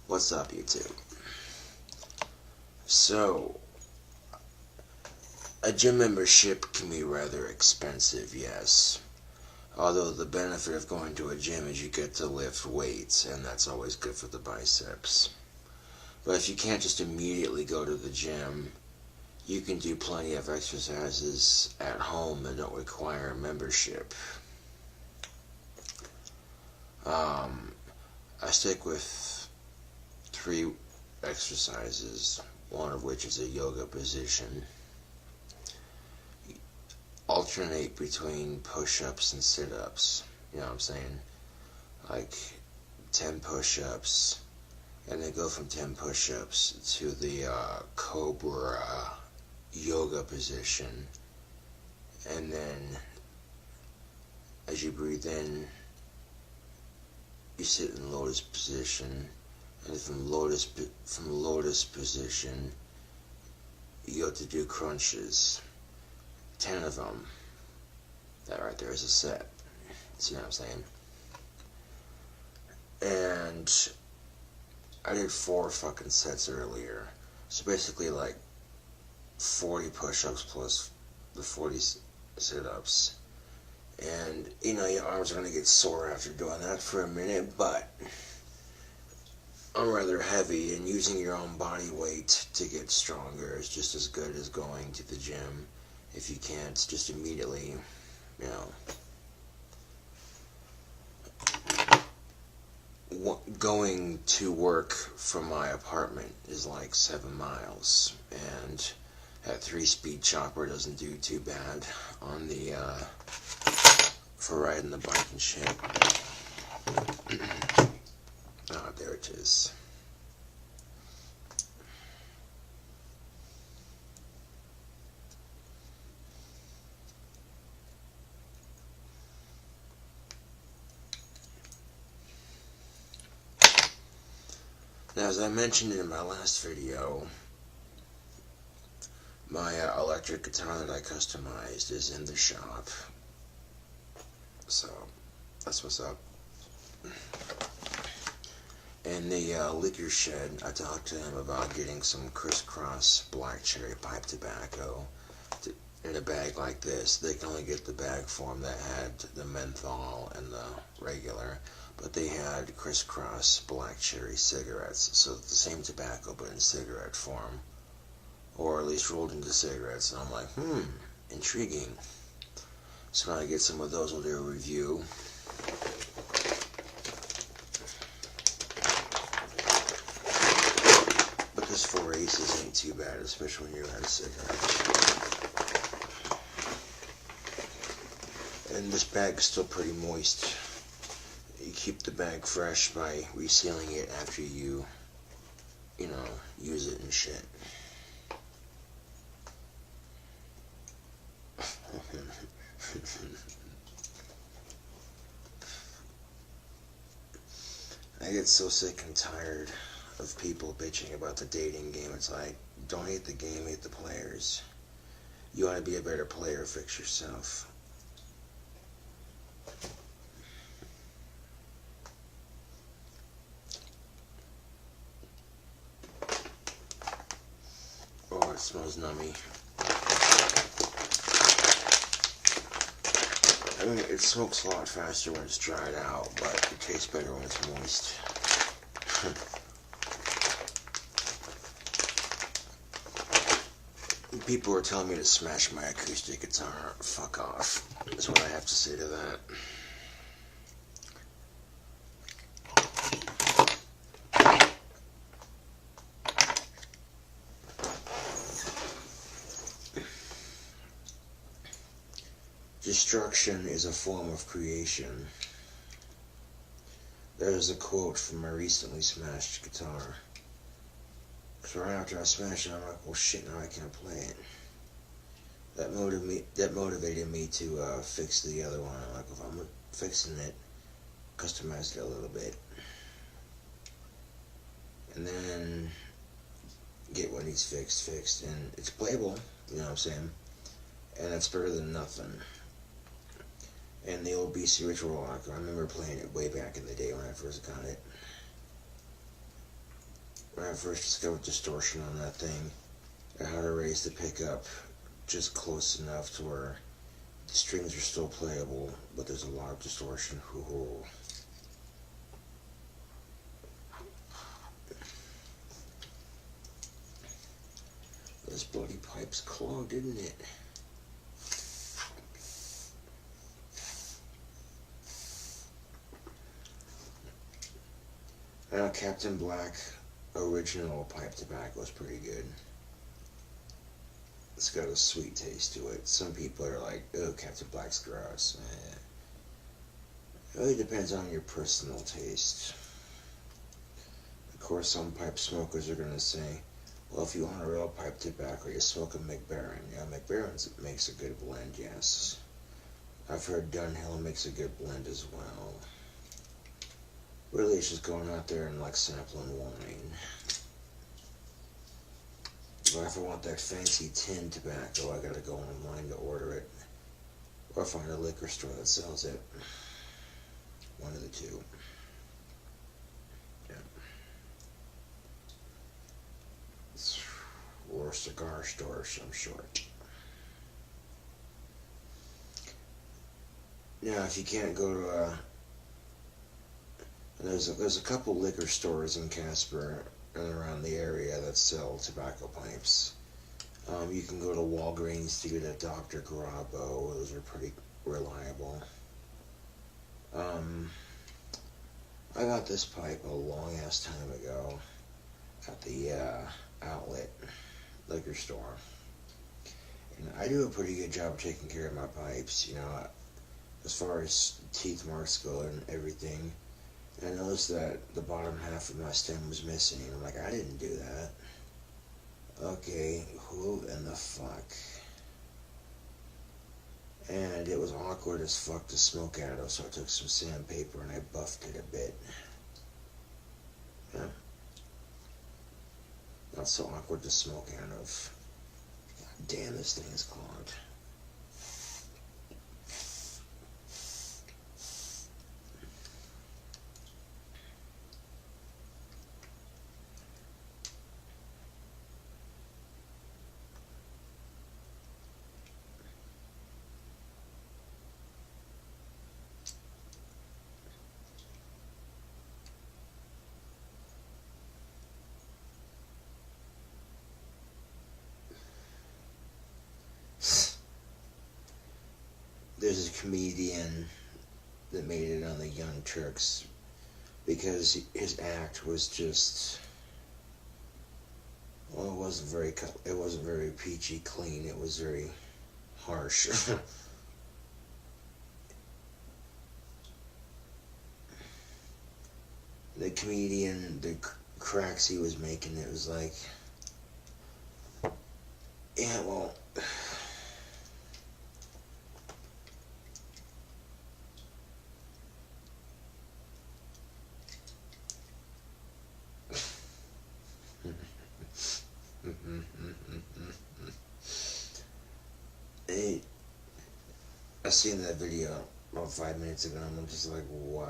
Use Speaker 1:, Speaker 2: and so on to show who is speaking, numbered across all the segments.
Speaker 1: What's up, YouTube? So, a gym membership can be rather expensive, yes. Although the benefit of going to a gym is you get to lift weights, and that's always good for the biceps. But if you can't just immediately go to the gym, you can do plenty of exercises at home that don't require a membership. I stick with 3 exercises, one of which is a yoga position. Alternate between push-ups and sit-ups, you know what I'm saying? Like 10 push-ups, and then go from 10 push-ups to the Cobra yoga position, and then as you breathe in, you sit in lotus position, and from lotus position, you go to do crunches. 10 of them. That right there is a set. See what I'm saying? And I did 4 fucking sets earlier. So basically like 40 push-ups plus the 40 sit-ups. And, you know, your arms are going to get sore after doing that for a minute, but I'm rather heavy, and using your own body weight to get stronger is just as good as going to the gym. If you can't, just immediately, you know. Going to work from my apartment is like 7 miles, and that 3-speed chopper doesn't do too bad on the, for riding the bike and shit. Ah, there it is. Now, as I mentioned in my last video, my electric guitar that I customized is in the shop. So, that's what's up. In the liquor shed, I talked to him about getting some crisscross black cherry pipe tobacco in a bag like this. They can only get the bag form that had the menthol and the regular, but they had crisscross black cherry cigarettes, so the same tobacco but in cigarette form, or at least rolled into cigarettes. And I'm like, intriguing. So when I get some of those, we'll do a review. But this 4 aces ain't too bad, especially when you're out of cigarettes. And this bag is still pretty moist. You keep the bag fresh by resealing it after you know, use it and shit. I get so sick and tired of people bitching about the dating game. It's like, don't hate the game, hate the players. You want to be a better player, fix yourself. Oh, it smells nummy. I mean, it smokes a lot faster when it's dried out, but it tastes better when it's moist. People are telling me to smash my acoustic guitar. Fuck off. That's what I have to say to that. Destruction is a form of creation. There's a quote from my recently smashed guitar. So right after I smashed it, I'm like, well shit, now I can't play it. That motivated me to fix the other one. I'm like, if I'm fixing it, customize it a little bit. And then get what needs fixed. And it's playable, you know what I'm saying? And it's better than nothing. And the old BC Ritual Rock, I remember playing it way back in the day when I first got it. when I first discovered distortion on that thing, and how to raise the pickup just close enough to where the strings are still playable, but there's a lot of distortion. Ooh. This bloody pipe's clogged, isn't it? Captain Black original pipe tobacco is pretty good. It's got a sweet taste to it. Some people are like, oh, Captain Black's gross. It really depends on your personal taste. Of course, some pipe smokers are going to say, well, if you want a real pipe tobacco, you smoke a McBaron. Yeah, McBaron makes a good blend, yes. I've heard Dunhill makes a good blend as well. Really, it's just going out there and like sampling wine. But if I want that fancy tin tobacco, I gotta go online to order it. Or find a liquor store that sells it. One of the two. Yeah. Or cigar store of some sort. Now, if you can't go to there's a couple liquor stores in Casper and around the area that sell tobacco pipes. You can go to Walgreens to get a Dr. Grabo. Those are pretty reliable. I got this pipe a long ass time ago at the outlet liquor store. And I do a pretty good job of taking care of my pipes, you know, as far as teeth marks go and everything. And I noticed that the bottom half of my stem was missing. I'm like, I didn't do that. Okay, who in the fuck? And it was awkward as fuck to smoke out of, so I took some sandpaper and I buffed it a bit. Yeah. Not so awkward to smoke out of. God damn, this thing is clogged. There's a comedian that made it on the Young Turks because his act was just, well, it wasn't very peachy clean. It was very harsh. The comedian, the cracks he was making, it was like, yeah, well, I seen that video about 5 minutes ago and I'm just like, wow.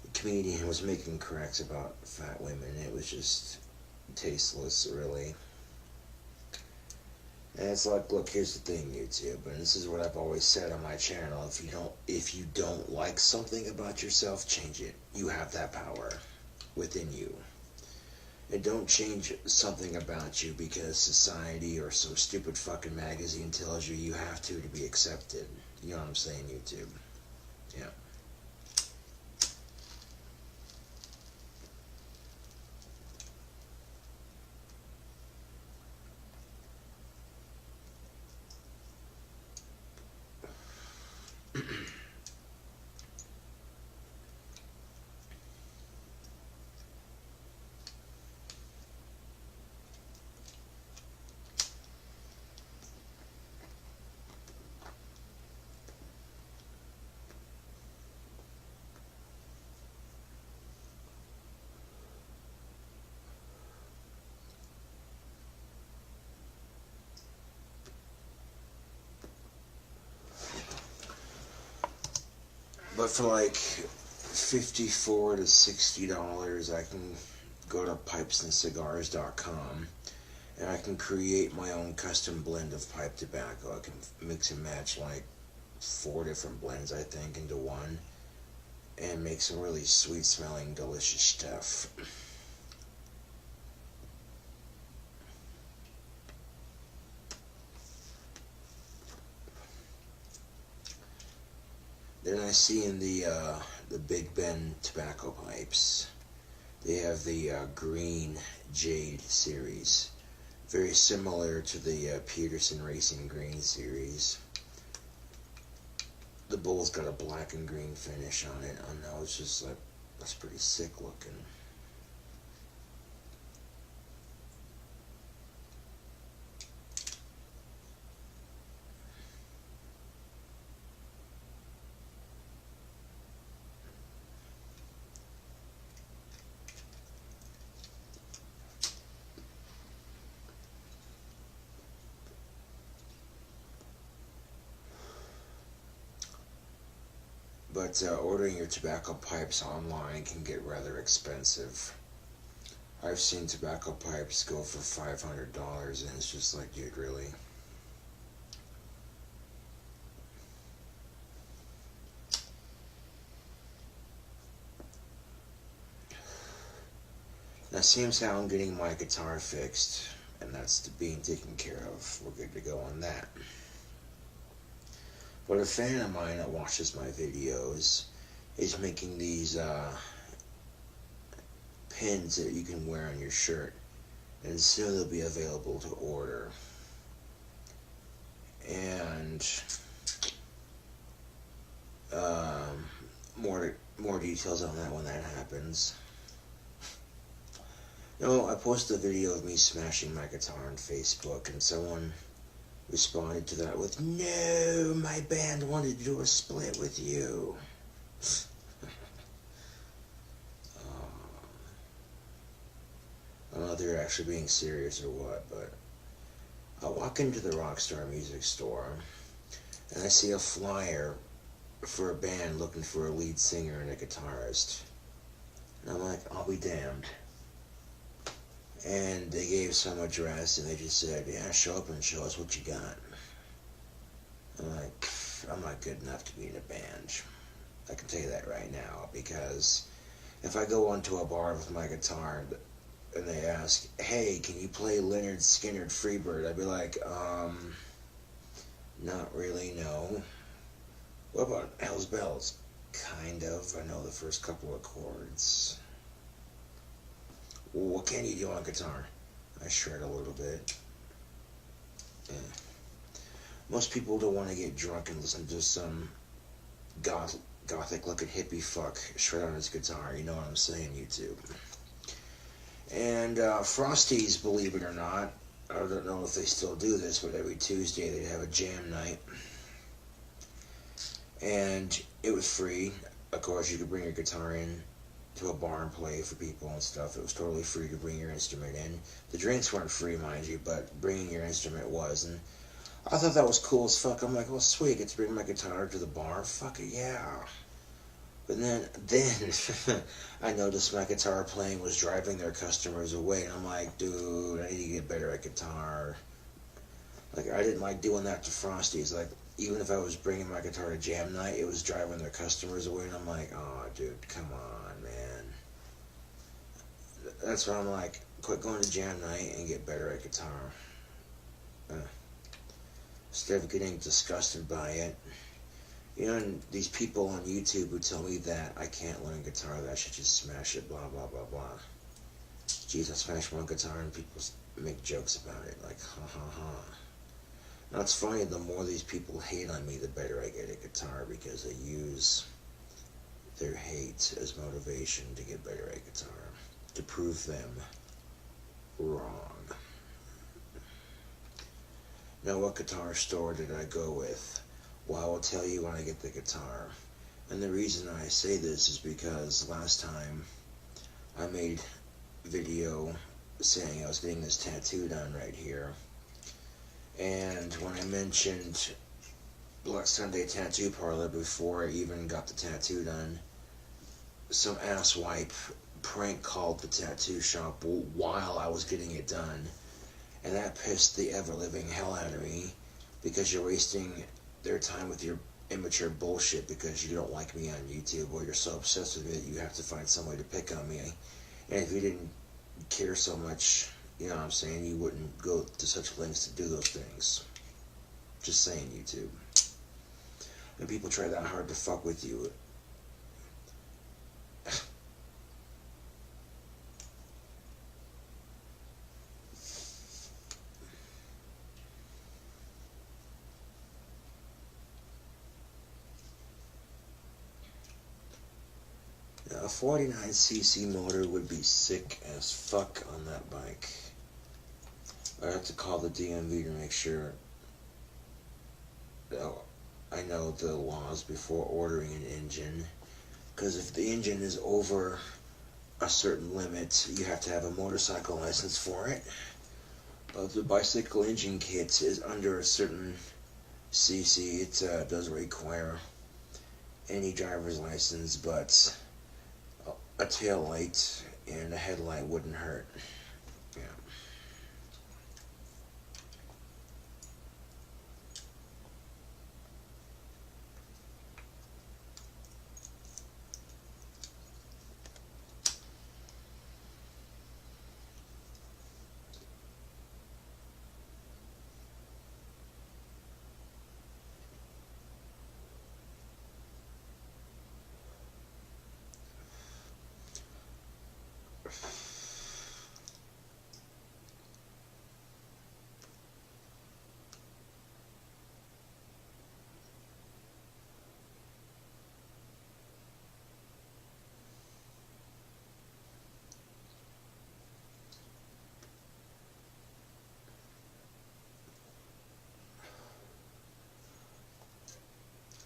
Speaker 1: The comedian was making cracks about fat women. It was just tasteless, really. And it's like, look, here's the thing, YouTube, and this is what I've always said on my channel. If you don't like something about yourself, change it. You have that power within you. And don't change something about you because society or some stupid fucking magazine tells you have to be accepted. You know what I'm saying, YouTube? Yeah. But for like $54 to $60, I can go to pipesandcigars.com, and I can create my own custom blend of pipe tobacco. I can mix and match like 4 different blends, I think, into one, and make some really sweet smelling, delicious stuff. Then I see in the Big Ben tobacco pipes, they have the green Jade series, very similar to the Peterson Racing Green series. The bowl's got a black and green finish on it. I know, it's just like, that's pretty sick looking. But ordering your tobacco pipes online can get rather expensive. I've seen tobacco pipes go for $500, and it's just like, dude, really? Now, seems how I'm getting my guitar fixed, and that's being taken care of. We're good to go on that. But a fan of mine that watches my videos is making these pins that you can wear on your shirt, and soon they'll be available to order. And more details on that when that happens. You know, I posted a video of me smashing my guitar on Facebook, and someone responded to that with, "No, my band wanted to do a split with you." I don't know if they're actually being serious or what, but I walk into the Rockstar Music Store, and I see a flyer for a band looking for a lead singer and a guitarist. And I'm like, I'll be damned. And they gave some address, and they just said, yeah, show up and show us what you got. I'm like, I'm not good enough to be in a band. I can tell you that right now, because if I go onto a bar with my guitar and they ask, hey, can you play Leonard Skinner Freebird? I'd be like, not really, no. What about Hell's Bells? Kind of. I know the first couple of chords. Well, what can you do on guitar? I shred a little bit. Yeah. Most people don't want to get drunk and listen to some gothic-looking hippie fuck shred on his guitar. You know what I'm saying, YouTube? And Frosties, believe it or not, I don't know if they still do this, but every Tuesday they'd have a jam night. And it was free. Of course, you could bring your guitar in to a bar and play for people and stuff. It was totally free to bring your instrument in. The drinks weren't free, mind you, but bringing your instrument was. And I thought that was cool as fuck. I'm like, well, sweet, I get to bring my guitar to the bar. Fuck it, yeah. But then I noticed my guitar playing was driving their customers away. And I'm like, dude, I need to get better at guitar. Like, I didn't like doing that to Frosties. Like, even if I was bringing my guitar to jam night, it was driving their customers away. And I'm like, oh, dude, come on, man. That's why I'm like, quit going to jam night and get better at guitar. Instead of getting disgusted by it. You know, and these people on YouTube who tell me that I can't learn guitar, that I should just smash it, blah, blah, blah, blah. Jeez, I smashed one guitar and people make jokes about it, like, ha, ha, ha. Now, it's funny, the more these people hate on me, the better I get at guitar, because they use their hate as motivation to get better at guitar, to prove them wrong. Now, what guitar store did I go with? Well, I will tell you when I get the guitar. And the reason I say this is because last time I made a video saying I was getting this tattoo done right here. And when I mentioned Black Sunday Tattoo Parlor before I even got the tattoo done, some asswipe prank called the tattoo shop while I was getting it done, and that pissed the ever-living hell out of me, because you're wasting their time with your immature bullshit because you don't like me on YouTube, or you're so obsessed with me that you have to find some way to pick on me. And if you didn't care so much, you know what I'm saying, you wouldn't go to such lengths to do those things. Just saying, YouTube. And people try that hard to fuck with you. A 49cc motor would be sick as fuck on that bike. I'd have to call the DMV to make sure I know the laws before ordering an engine. Because if the engine is over a certain limit, you have to have a motorcycle license for it. But if the bicycle engine kit is under a certain cc, it doesn't require any driver's license, but a tail light and a headlight wouldn't hurt. Yeah.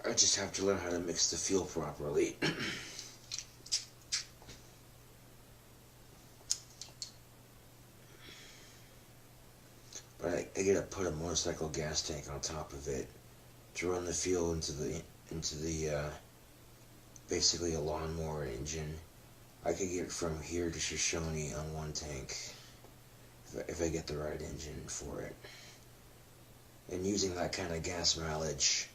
Speaker 1: I just have to learn how to mix the fuel properly. But I gotta put a motorcycle gas tank on top of it to run the fuel into the basically a lawnmower engine. I could get from here to Shoshone on one tank if I get the right engine for it. And using that kind of gas mileage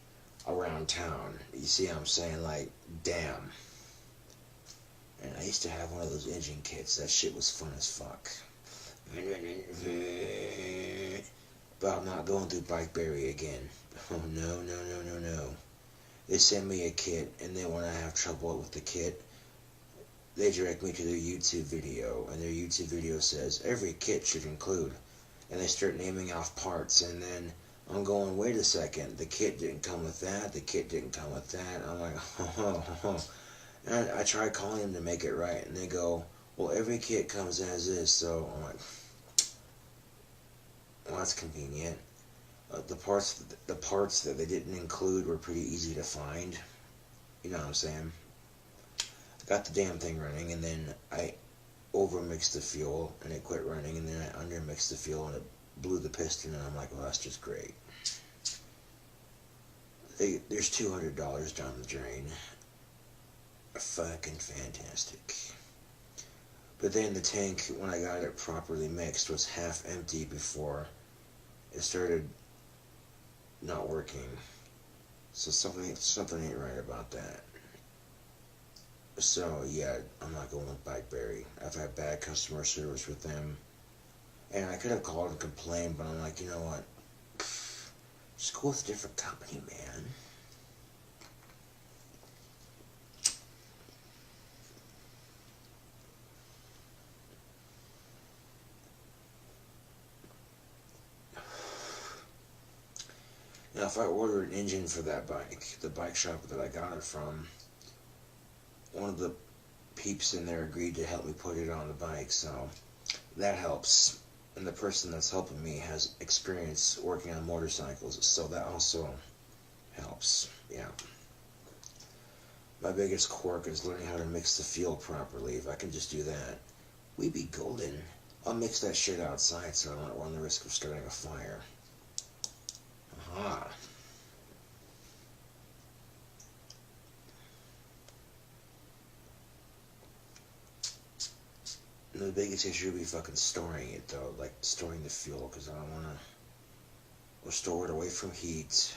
Speaker 1: around town, you see what I'm saying? Like, damn. And I used to have one of those engine kits. That shit was fun as fuck. But I'm not going through Bikeberry again. Oh, no, no, no, no, no. They send me a kit, and then when I have trouble with the kit, they direct me to their YouTube video, and their YouTube video says, every kit should include, and they start naming off parts, and then I'm going, wait a second, the kit didn't come with that, the kit didn't come with that. I'm like, oh. And I try calling them to make it right, and they go, well, every kit comes as is, so I'm like, well, that's convenient. The parts that they didn't include were pretty easy to find. You know what I'm saying? I got the damn thing running, and then I overmixed the fuel, and it quit running, and then I undermixed the fuel, and it blew the piston, and I'm like, well, that's just great. There's $200 down the drain. Fucking fantastic. But then the tank, when I got it properly mixed, was half empty before it started not working. So something ain't right about that. So yeah, I'm not going with Bikeberry. I've had bad customer service with them, and I could have called and complained, but I'm like, you know what? Just go with a different company, man. Now, if I order an engine for that bike, the bike shop that I got it from, one of the peeps in there agreed to help me put it on the bike, so that helps. And the person that's helping me has experience working on motorcycles, so that also helps. Yeah. My biggest quirk is learning how to mix the fuel properly. If I can just do that, we'd be golden. I'll mix that shit outside so I don't run the risk of starting a fire. Aha. the biggest issue would be fucking storing it though, like storing the fuel, because I don't want to. We'll store it away from heat.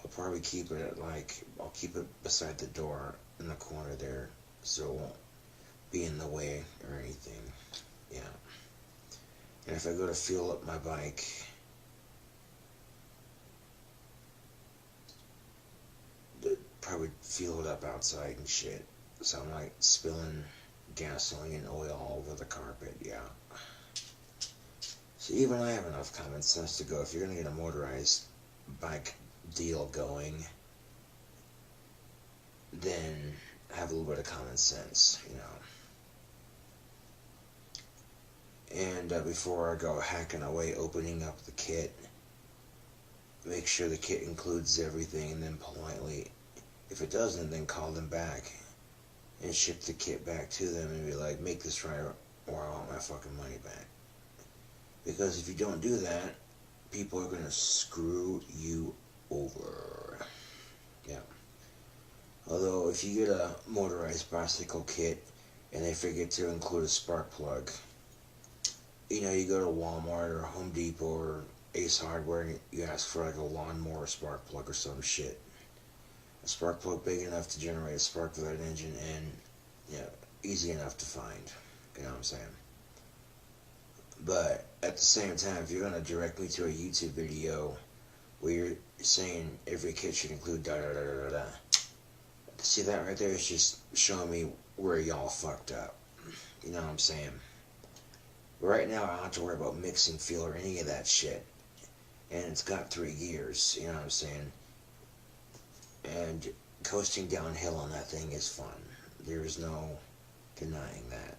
Speaker 1: I'll probably keep it I'll keep it beside the door in the corner there, so it won't be in the way or anything. Yeah. And if I go to fuel up my bike, probably fuel it up outside and shit. So I'm like spilling gasoline and oil all over the carpet, yeah. So even I have enough common sense to go, if you're gonna get a motorized bike deal going, then have a little bit of common sense, you know. And before I go hacking away opening up the kit, make sure the kit includes everything, and then politely, if it doesn't, then call them back and ship the kit back to them and be like, make this right or I want my fucking money back. Because if you don't do that, people are going to screw you over. Yeah. Although, if you get a motorized bicycle kit and they forget to include a spark plug, you know, you go to Walmart or Home Depot or Ace Hardware and you ask for like a lawnmower spark plug or some shit. A spark plug big enough to generate a spark for that engine and, yeah, easy enough to find. You know what I'm saying? But at the same time, if you're going to direct me to a YouTube video where you're saying every kit should include da da da da da da, see that right there is just showing me where y'all fucked up. You know what I'm saying? But right now, I don't have to worry about mixing fuel or any of that shit. And it's got 3 gears, you know what I'm saying? And coasting downhill on that thing is fun. There is no denying that.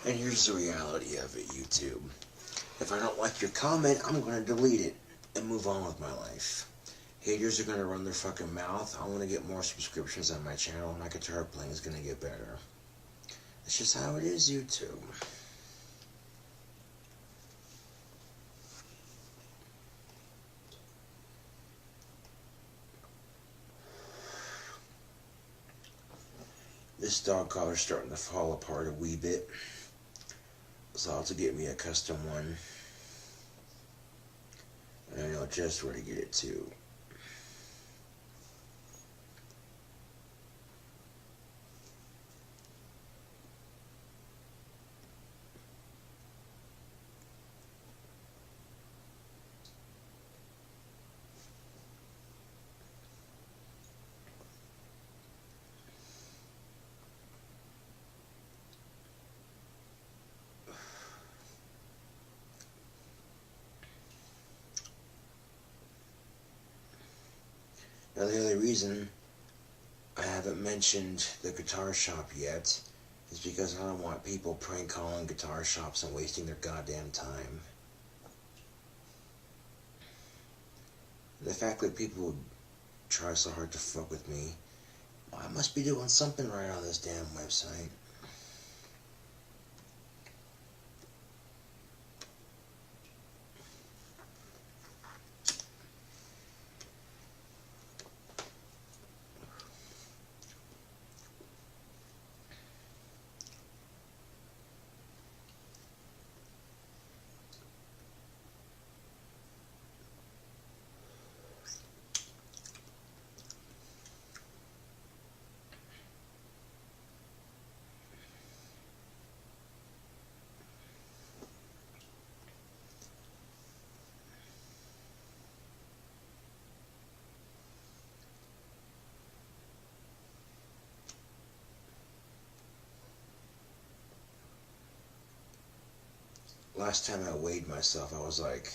Speaker 1: And here's the reality of it, YouTube. If I don't like your comment, I'm going to delete it and move on with my life. Haters are going to run their fucking mouth. I want to get more subscriptions on my channel, and my guitar playing is going to get better. It's just how it is, YouTube. This dog collar's starting to fall apart a wee bit, so I'll have to get me a custom one. And I know just where to get it to. Now the only reason I haven't mentioned the guitar shop yet is because I don't want people prank calling guitar shops and wasting their goddamn time. The fact that people try so hard to fuck with me, well, I must be doing something right on this damn website. Last time I weighed myself, I was like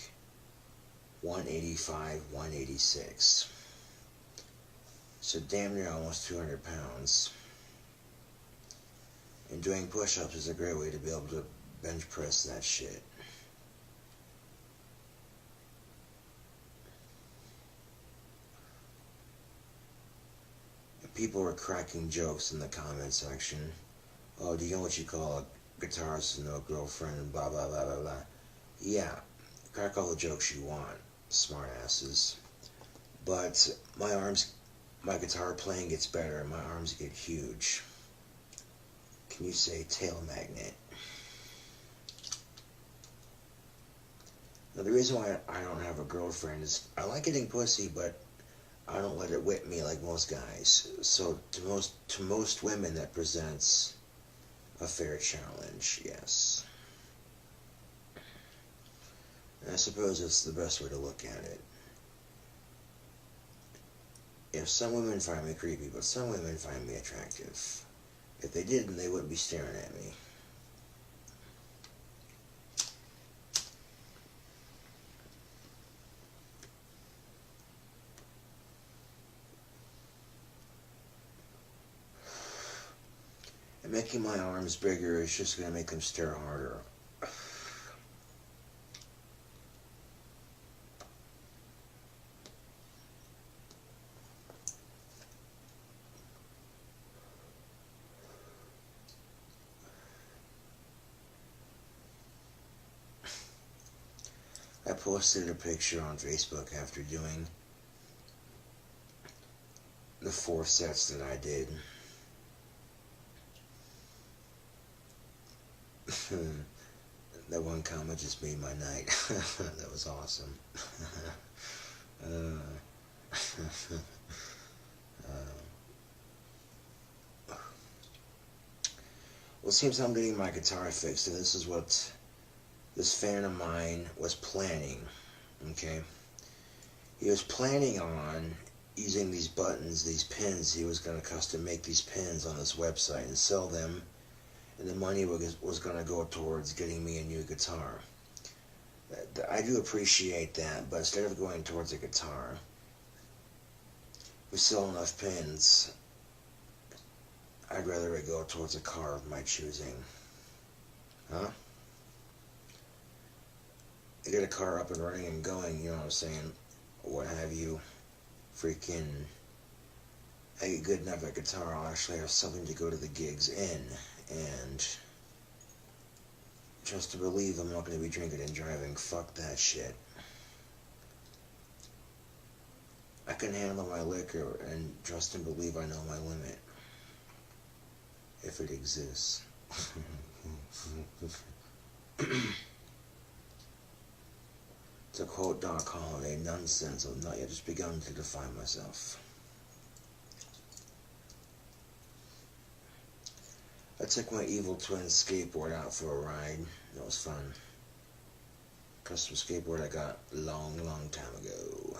Speaker 1: 185, 186. So damn near almost 200 pounds. And doing push-ups is a great way to be able to bench press that shit. People were cracking jokes in the comment section. Oh, do you know what you call a guitarist and no girlfriend and blah blah blah blah blah. Yeah, crack all the jokes you want, smartasses. But my guitar playing gets better, and my arms get huge. Can you say tail magnet? Now, the reason why I don't have a girlfriend is I like getting pussy, but I don't let it whip me like most guys. So to most women, that presents a fair challenge. Yes, and I suppose it's the best way to look at it. If some women find me creepy, but some women find me attractive. If they didn't, they wouldn't be staring at me. And making my arms bigger is just going to make them stare harder. I posted a picture on Facebook after doing the 4 sets that I did. That one comment just made my night. That was awesome. Well, it seems I'm getting my guitar fixed, and this is what this fan of mine was planning. Okay? He was planning on using these buttons, these pins. He was going to custom make these pins on this website and sell them, and the money was going to go towards getting me a new guitar. I do appreciate that, but instead of going towards a guitar, we sell enough pins. I'd rather it go towards a car of my choosing. Huh? I get a car up and running and going, you know what I'm saying? What have you. Freaking, I get good enough at guitar, I'll actually have something to go to the gigs in, and trust to believe I'm not going to be drinking and driving. Fuck that shit. I can handle my liquor, and trust and believe I know my limit. If it exists. To quote Doc Holliday, nonsense, I've not yet just begun to define myself. I took my evil twin skateboard out for a ride. It was fun. Custom skateboard I got a long time ago.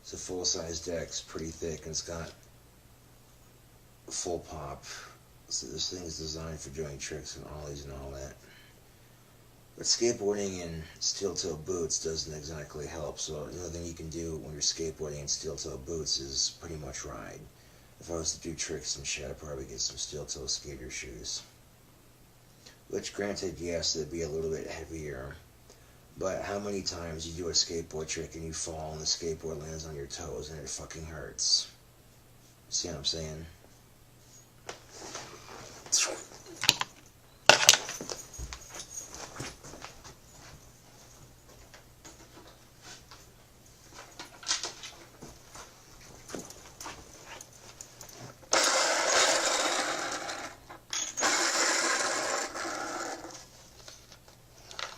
Speaker 1: It's a full-size deck, it's pretty thick, and it's got full pop. So this thing is designed for doing tricks and ollies and all that. But skateboarding in steel-toe boots doesn't exactly help, so the only thing you can do when you're skateboarding in steel-toe boots is pretty much ride. If I was to do tricks and shit, I'd probably get some steel-toe skater shoes. Which, granted, yes, they'd be a little bit heavier, but how many times you do a skateboard trick and you fall and the skateboard lands on your toes and it fucking hurts? See what I'm saying?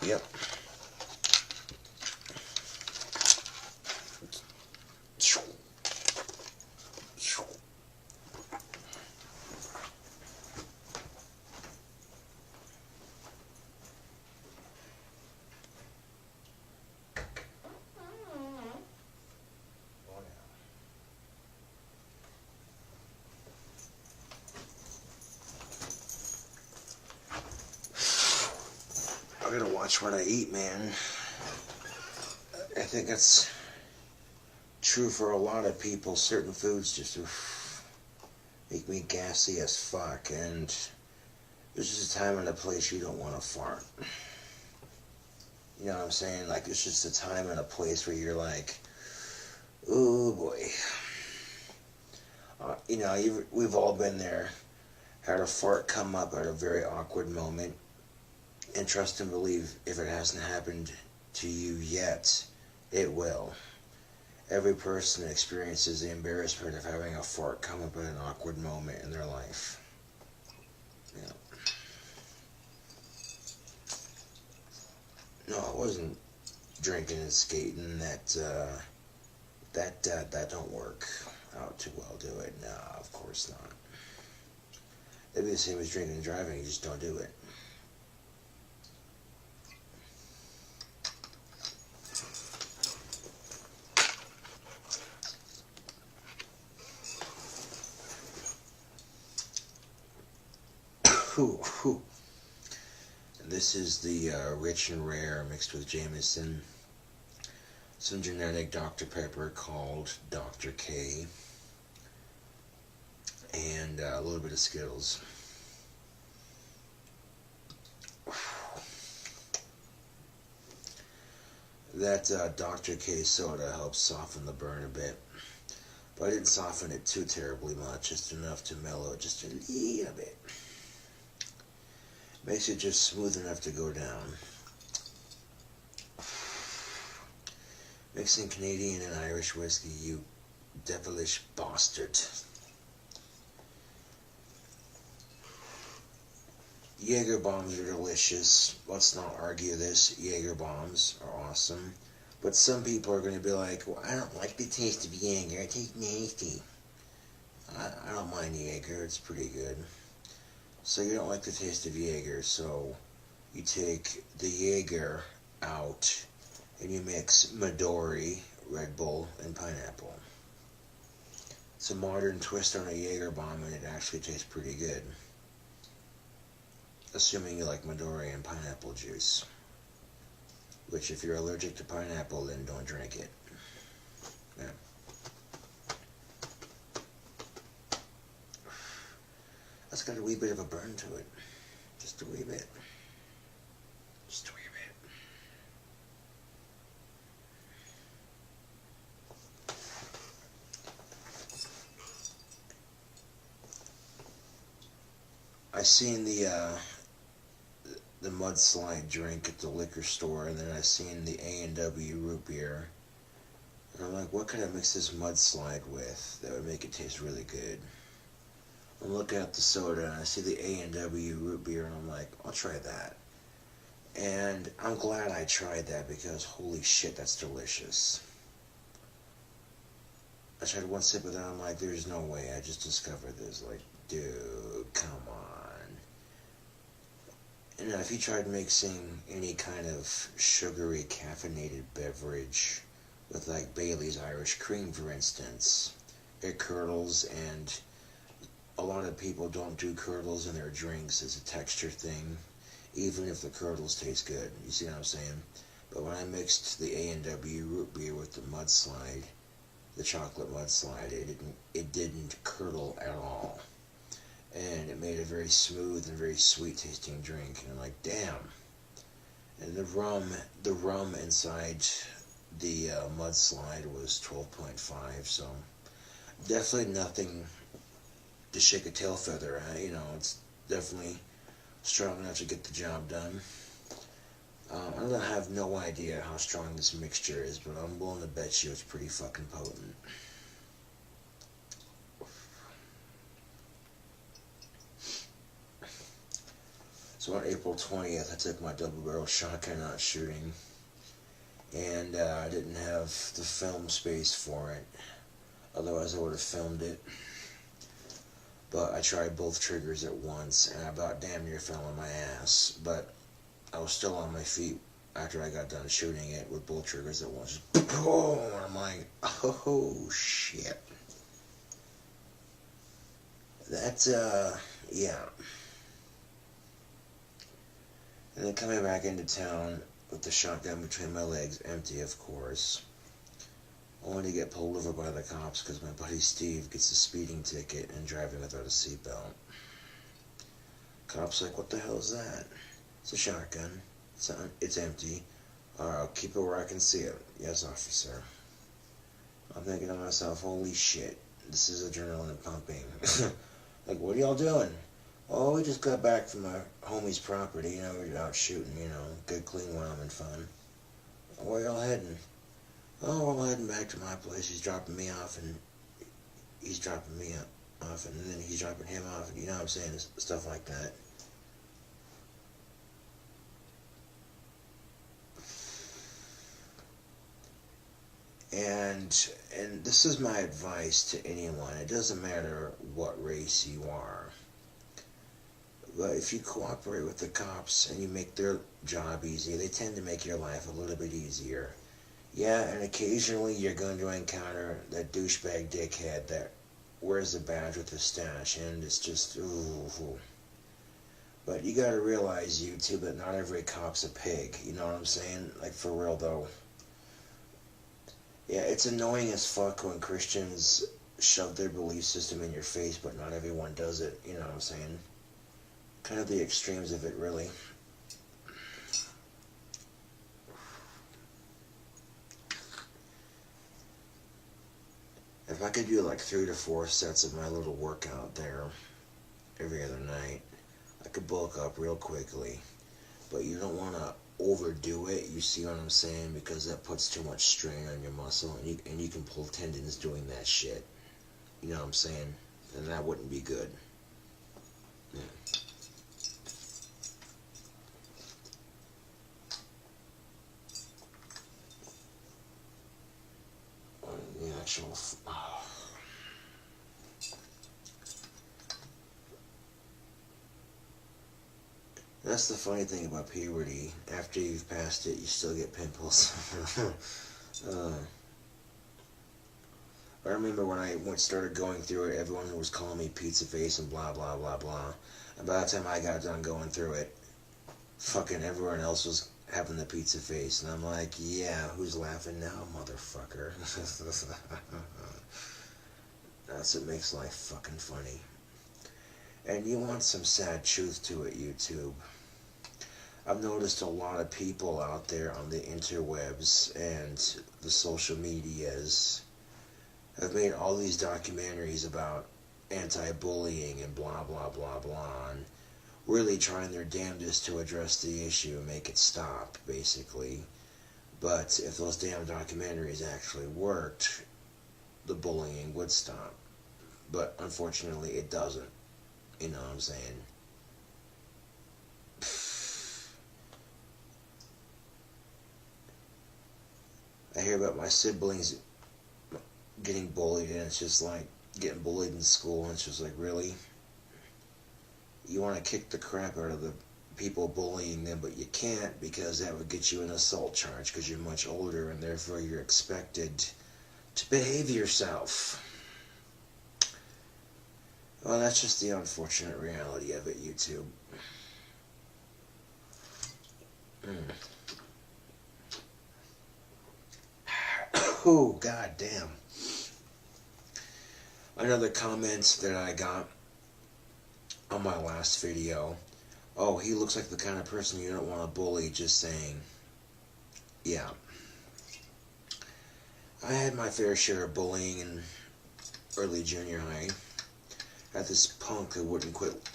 Speaker 1: Yep. I gotta watch what I eat, man. I think that's true for a lot of people. Certain foods just make me gassy as fuck, and there's just a time and a place you don't want to fart. You know what I'm saying? Like, there's just a time and a place where you're like, ooh boy. You know, we've all been there. had a fart come up at a very awkward moment, and trust and believe, if it hasn't happened to you yet, it will. Every person experiences the embarrassment of having a fart come up at an awkward moment in their life. Yeah. No, I wasn't drinking and skating. That don't work out too well, do it? No, of course not. It'd be the same as drinking and driving. You just don't do it. This is the rich and rare mixed with Jameson. Some genetic Dr. Pepper called Dr. K. And a little bit of Skittles. That Dr. K soda helps soften the burn a bit. But I didn't soften it too terribly much, just enough to mellow it just a little bit. Makes it just smooth enough to go down. Mixing Canadian and Irish whiskey, you devilish bastard. Jaeger bombs are delicious. Let's not argue this. Jaeger bombs are awesome. But some people are going to be like, well, I don't like the taste of Jaeger. It tastes nasty. I don't mind Jaeger. It's pretty good. So you don't like the taste of Jaeger, so you take the Jaeger out and you mix Midori, Red Bull, and pineapple. It's a modern twist on a Jaeger bomb, and it actually tastes pretty good. Assuming you like Midori and pineapple juice. Which, if you're allergic to pineapple, then don't drink it. Yeah. That's got a wee bit of a burn to it. Just a wee bit. Just a wee bit. I seen the mudslide drink at the liquor store, and then I seen the A&W root beer. And I'm like, what could I mix this mudslide with that would make it taste really good? I'm looking at the soda and I see the A&W root beer and I'm like, I'll try that. And I'm glad I tried that because holy shit, that's delicious. I tried one sip of that and I'm like, there's no way, I just discovered this. Like, dude, come on. And if you tried mixing any kind of sugary caffeinated beverage with like Bailey's Irish Cream, for instance, it curdles, and a lot of people don't do curdles in their drinks as a texture thing, even if the curdles taste good. You see what I'm saying? But when I mixed the A&W root beer with the mudslide, the chocolate mudslide, it didn't curdle at all. And it made a very smooth and very sweet tasting drink. And I'm like, damn. And the rum inside the mudslide was 12.5, so definitely nothing to shake a tail feather at. You know, it's definitely strong enough to get the job done. I have no idea how strong this mixture is, but I'm willing to bet you it's pretty fucking potent. So on April 20th, I took my double barrel shotgun out shooting, and I didn't have the film space for it. Otherwise I would have filmed it. But I tried both triggers at once, and I about damn near fell on my ass. But I was still on my feet after I got done shooting it with both triggers at once. Oh, and I'm like, oh shit. That's yeah. And then coming back into town with the shotgun between my legs, empty of course, only to get pulled over by the cops because my buddy Steve gets a speeding ticket and driving without a seatbelt. Cops like, what the hell is that? It's a shotgun. It's empty. Alright, I'll keep it where I can see it. Yes, officer. I'm thinking to myself, holy shit, this is adrenaline pumping. Like, what are y'all doing? Oh, we just got back from our homie's property, you know, we were out shooting, you know, good clean Wyoming fun. Where y'all heading? Oh, we're all heading back to my place. He's dropping me off, and he's dropping me off, and then he's dropping him off, and you know what I'm saying, stuff like that. And this is my advice to anyone. It doesn't matter what race you are. But if you cooperate with the cops and you make their job easy, they tend to make your life a little bit easier. Yeah, and occasionally you're going to encounter that douchebag dickhead that wears the badge with the stash, and it's just, ooh. But you gotta realize, YouTube, that not every cop's a pig. You know what I'm saying? Like, for real, though. Yeah, it's annoying as fuck when Christians shove their belief system in your face, but not everyone does it. You know what I'm saying? Kind of the extremes of it, really. If I could do like 3 to 4 sets of my little workout there every other night, I could bulk up real quickly. But you don't want to overdo it, you see what I'm saying? Because that puts too much strain on your muscle, and you can pull tendons doing that shit. You know what I'm saying? And that wouldn't be good. Yeah. The actual... That's the funny thing about puberty. After you've passed it, you still get pimples. I remember when I started going through it, everyone was calling me pizza face and blah, blah, blah, blah. And by the time I got done going through it, fucking everyone else was having the pizza face. And I'm like, yeah, who's laughing now, motherfucker? That's what makes life fucking funny. And you want some sad truth to it, YouTube. I've noticed a lot of people out there on the interwebs and the social medias have made all these documentaries about anti-bullying and blah, blah, blah, blah, and really trying their damnedest to address the issue and make it stop, basically. But if those damn documentaries actually worked, the bullying would stop. But unfortunately, it doesn't. You know what I'm saying? I hear about my siblings getting bullied, and it's just like getting bullied in school, and it's just like, really? You want to kick the crap out of the people bullying them, but you can't, because that would get you an assault charge because you're much older, and therefore you're expected to behave yourself. Well, that's just the unfortunate reality of it, YouTube. Oh, goddamn. Another comment that I got on my last video. Oh, he looks like the kind of person you don't want to bully, just saying. Yeah. I had my fair share of bullying in early junior high. Had this punk who wouldn't quit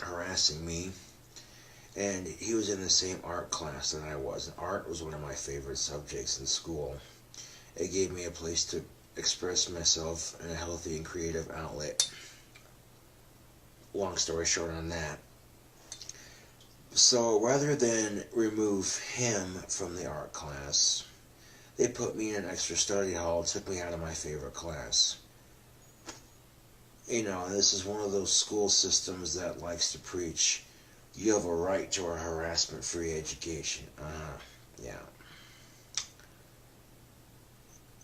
Speaker 1: harassing me. And he was in the same art class that I was. And art was one of my favorite subjects in school. It gave me a place to express myself in a healthy and creative outlet. Long story short on that. So rather than remove him from the art class, they put me in an extra study hall and took me out of my favorite class. You know, this is one of those school systems that likes to preach, you have a right to a harassment-free education. Yeah.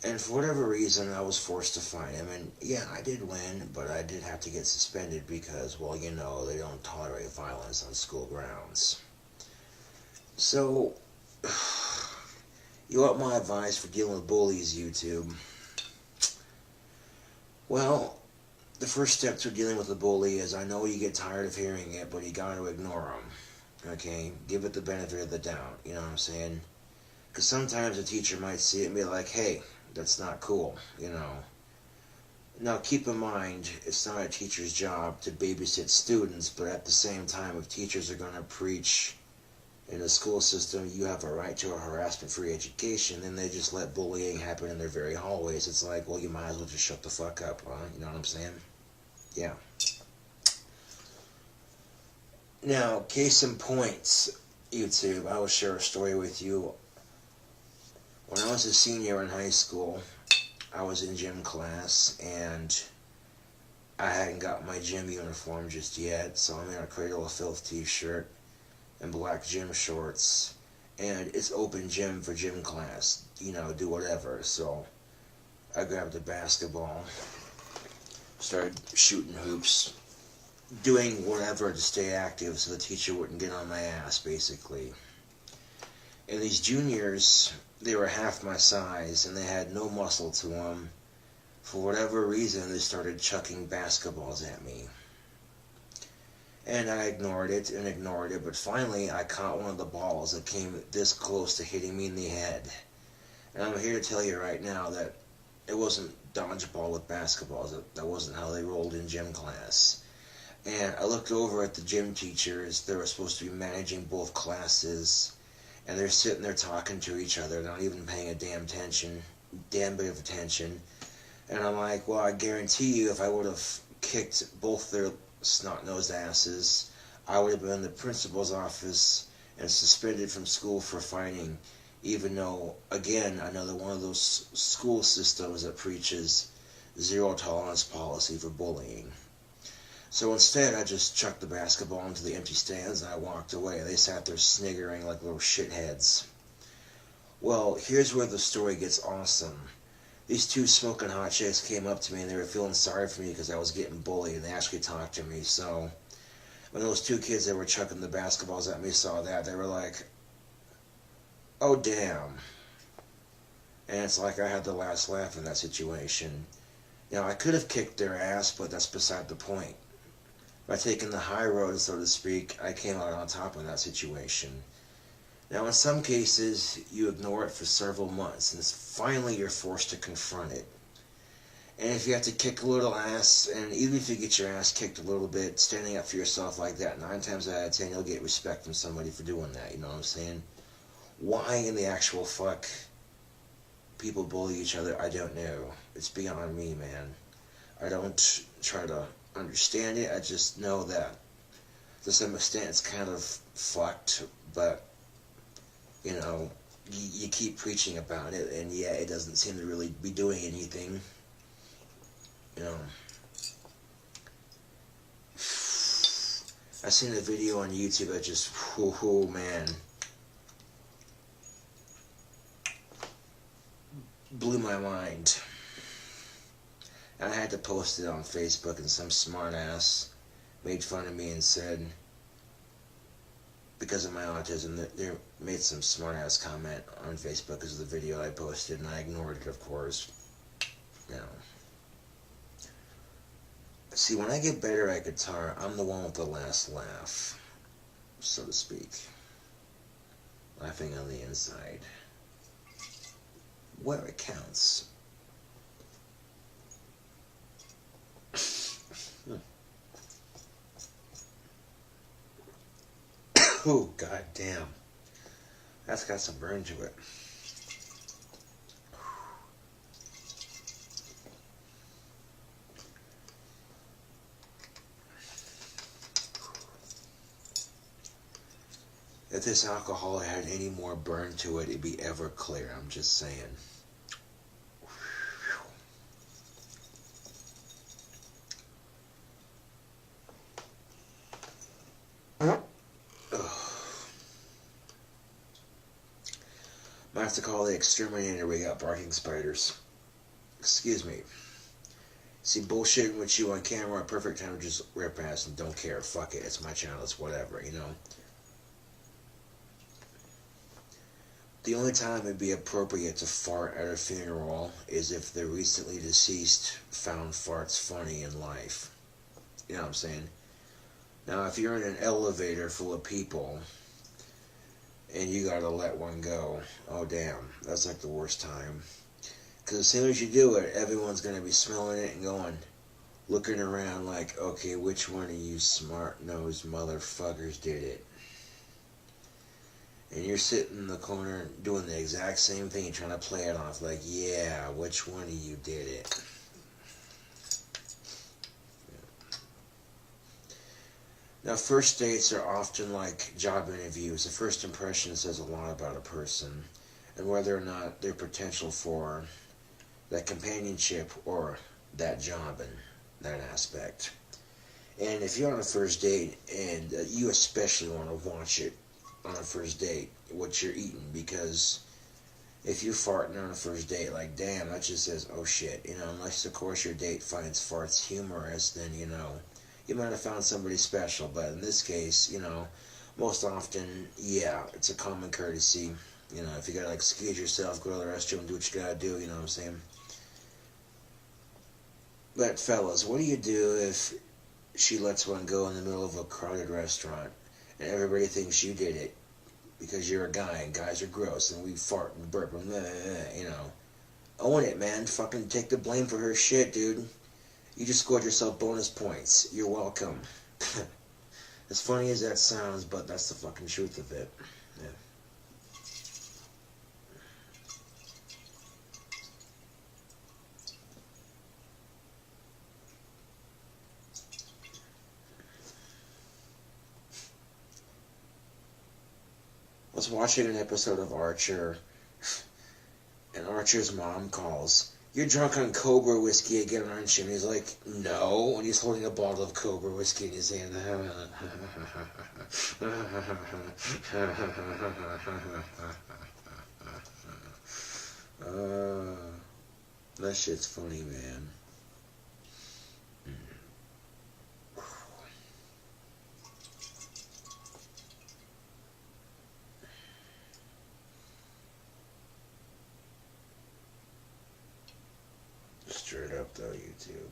Speaker 1: And for whatever reason, I was forced to fight him. And yeah, I did win, but I did have to get suspended because, well, you know, they don't tolerate violence on school grounds. So, you want my advice for dealing with bullies, YouTube? Well, the first step to dealing with a bully is, I know you get tired of hearing it, but you gotta ignore them. Okay? Give it the benefit of the doubt. You know what I'm saying? Because sometimes a teacher might see it and be like, hey, that's not cool, you know. Now keep in mind, it's not a teacher's job to babysit students, but at the same time, if teachers are going to preach in the school system, you have a right to a harassment-free education, then they just let bullying happen in their very hallways. It's like, well, you might as well just shut the fuck up, huh? You know what I'm saying? Yeah. Now, case in point, YouTube, I will share a story with you. When I was a senior in high school, I was in gym class, and I hadn't got my gym uniform just yet, so I'm in a Cradle of Filth t-shirt and black gym shorts, and it's open gym for gym class, you know, do whatever. So I grabbed a basketball, started shooting hoops, doing whatever to stay active so the teacher wouldn't get on my ass, basically. And these juniors, they were half my size, and they had no muscle to them. For whatever reason, they started chucking basketballs at me. And I ignored it, but finally I caught one of the balls that came this close to hitting me in the head. And I'm here to tell you right now that it wasn't dodgeball with basketballs. That wasn't how they rolled in gym class. And I looked over at the gym teachers. They were supposed to be managing both classes, and they're sitting there talking to each other, not even paying a damn bit of attention. And I'm like, well, I guarantee you if I would have kicked both their snot-nosed asses, I would have been in the principal's office and suspended from school for fighting, even though, again, another one of those school systems that preaches zero tolerance policy for bullying. So instead, I just chucked the basketball into the empty stands and I walked away. They sat there sniggering like little shitheads. Well, here's where the story gets awesome. These two smoking hot chicks came up to me and they were feeling sorry for me because I was getting bullied, and they actually talked to me. So when those two kids that were chucking the basketballs at me saw that, they were like, oh damn. And it's like I had the last laugh in that situation. Now, I could have kicked their ass, but that's beside the point. By taking the high road, so to speak, I came out on top in that situation. Now, in some cases, you ignore it for several months, and finally you're forced to confront it. And if you have to kick a little ass, and even if you get your ass kicked a little bit, standing up for yourself like that, 9 times out of 10, you'll get respect from somebody for doing that, you know what I'm saying? Why in the actual fuck people bully each other, I don't know. It's beyond me, man. I don't try to understand it, I just know that to some extent it's kind of fucked, but you know, you keep preaching about it, and yeah, it doesn't seem to really be doing anything. You know, I seen a video on YouTube that just, whoo, man, blew my mind. And I had to post it on Facebook, and some smartass made fun of me and said, because of my autism, they made some smartass comment on Facebook because of the video I posted, and I ignored it, of course. You know. See, when I get better at guitar, I'm the one with the last laugh, so to speak. Laughing on the inside. Where it counts. Oh, god damn. That's got some burn to it. If this alcohol had any more burn to it, it'd be ever clear. I'm just saying. Might have to call the exterminator. We got barking spiders. Excuse me. See, bullshitting with you on camera, a perfect time to just rip past and don't care. Fuck it. It's my channel. It's whatever, you know. The only time it'd be appropriate to fart at a funeral is if the recently deceased found farts funny in life. You know what I'm saying? Now, if you're in an elevator full of people and you gotta let one go, oh damn, that's like the worst time. Because as soon as you do it, everyone's going to be smelling it and going, looking around like, okay, which one of you smart-nosed motherfuckers did it? And you're sitting in the corner doing the exact same thing, trying to play it off like, yeah, which one of you did it? Now, first dates are often like job interviews. The first impression says a lot about a person and whether or not their potential for that companionship or that job in that aspect. And if you're on a first date, and you especially want to watch it on a first date, what you're eating, because if you're farting on a first date, like, damn, that just says, oh shit, unless of course your date finds farts humorous, then, you might have found somebody special. But in this case, most often, yeah, it's a common courtesy. If you gotta excuse yourself, go to the restroom, do what you gotta do, you know what I'm saying? But fellas, what do you do if she lets one go in the middle of a crowded restaurant and everybody thinks you did it because you're a guy and guys are gross and we fart and burp and own it, man. Fucking take the blame for her shit, dude. You just scored yourself bonus points. You're welcome. As funny as that sounds, but that's the fucking truth of it. Yeah. I was watching an episode of Archer, and Archer's mom calls, "You're drunk on Cobra whiskey again, aren't you?" And he's like, "No." And he's holding a bottle of Cobra whiskey in his hand. That shit's funny, man. Straight up though, YouTube.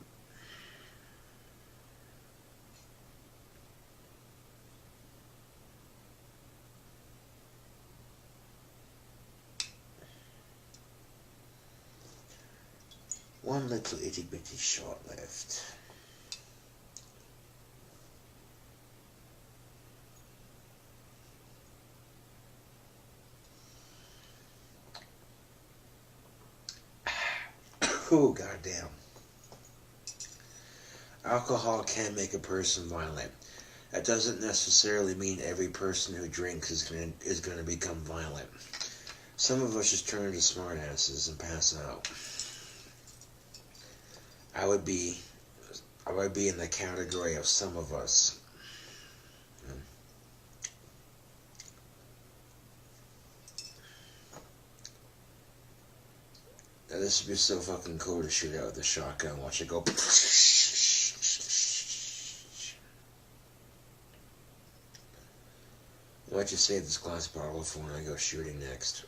Speaker 1: One little itty bitty shot left. Oh, goddamn. Alcohol can make a person violent. That doesn't necessarily mean every person who drinks is going to become violent. Some of us just turn into smartasses and pass out. I would be in the category of some of us. Now, this would be so fucking cool to shoot out with a shotgun and watch it go. I might just save this glass bottle for when I go shooting next.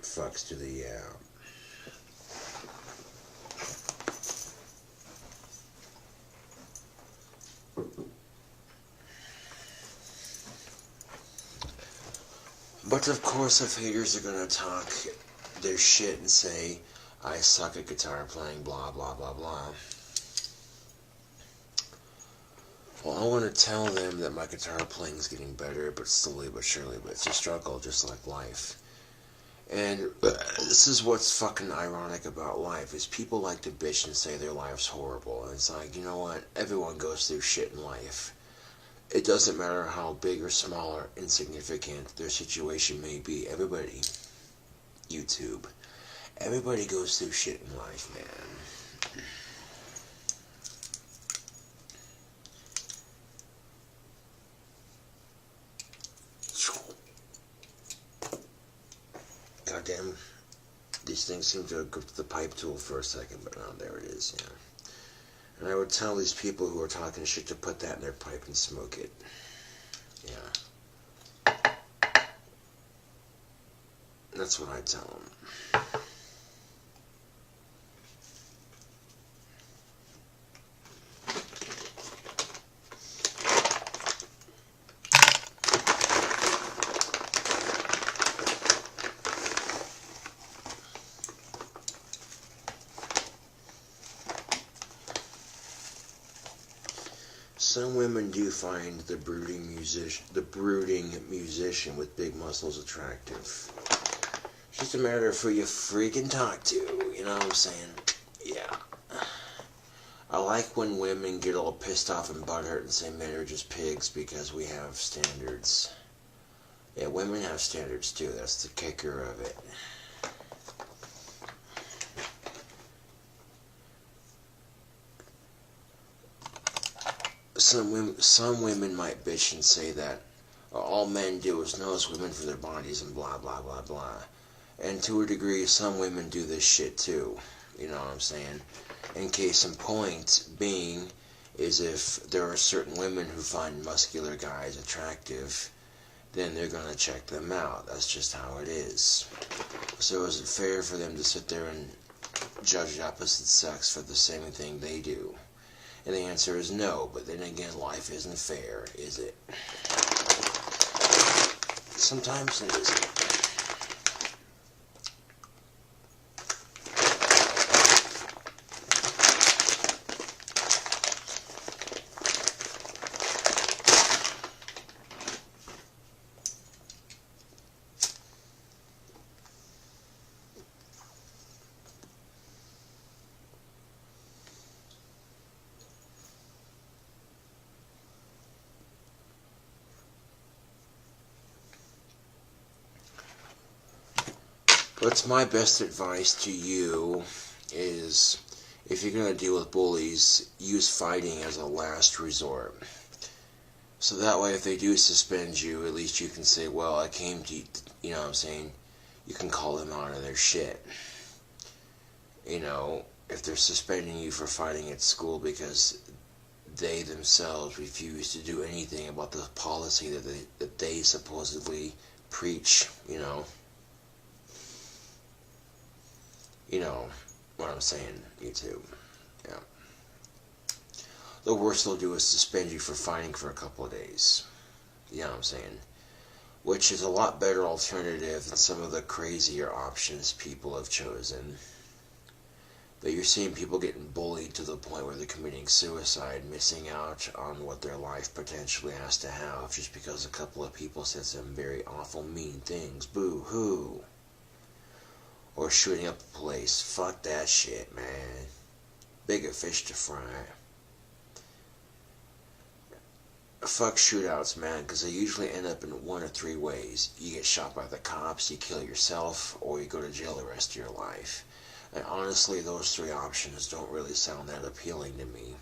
Speaker 1: Fucks to the But of course, if haters are gonna talk their shit and say, I suck at guitar playing, blah, blah, blah, blah. Well, I want to tell them that my guitar playing is getting better, but slowly but surely, but it's a struggle just like life. And this is what's fucking ironic about life, is people like to bitch and say their life's horrible. And it's like, you know what? Everyone goes through shit in life. It doesn't matter how big or small or insignificant their situation may be. Everybody, YouTube, everybody goes through shit in life, man. Goddamn, these things seem to go to the pipe tool for a second, but now there it is, yeah. And I would tell these people who are talking shit to put that in their pipe and smoke it. Yeah. That's what I tell them. some women do find the brooding musician with big muscles attractive. It's just a matter of who you freaking talk to, you know what I'm saying? Yeah. I like when women get all pissed off and butthurt and say men are just pigs because we have standards. Yeah, women have standards too, that's the kicker of it. Some women might bitch and say that all men do is nose women for their bodies and blah blah blah blah. And to a degree, some women do this shit too. You know what I'm saying? In case in point being is if there are certain women who find muscular guys attractive, then they're going to check them out. That's just how it is. So is it fair for them to sit there and judge the opposite sex for the same thing they do? And the answer is no, but then again, life isn't fair, is it? Sometimes it isn't. What's my best advice to you is, if you're going to deal with bullies, use fighting as a last resort. So that way if they do suspend you, at least you can say, well, I came to, you know what I'm saying, you can call them out of their shit. You know, if they're suspending you for fighting at school because they themselves refuse to do anything about the policy that they supposedly preach, you know what I'm saying, YouTube. Yeah. The worst they'll do is suspend you for fighting for a couple of days. You know what I'm saying? Which is a lot better alternative than some of the crazier options people have chosen. But you're seeing people getting bullied to the point where they're committing suicide, missing out on what their life potentially has to have just because a couple of people said some very awful, mean things. Boo-hoo. Or shooting up a place. Fuck that shit, man. Bigger fish to fry. Fuck shootouts, man, because they usually end up in one of three ways. You get shot by the cops, you kill yourself, or you go to jail the rest of your life. And honestly, those three options don't really sound that appealing to me.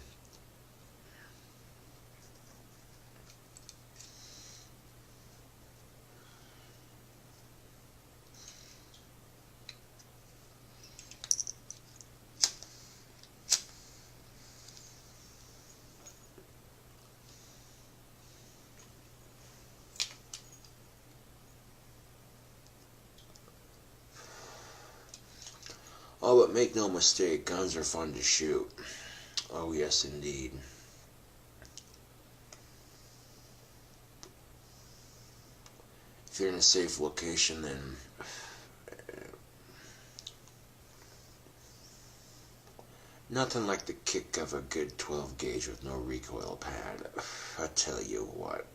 Speaker 1: Oh, but make no mistake, guns are fun to shoot. Oh, yes, indeed. If you're in a safe location, then nothing like the kick of a good 12 gauge with no recoil pad. I tell you what.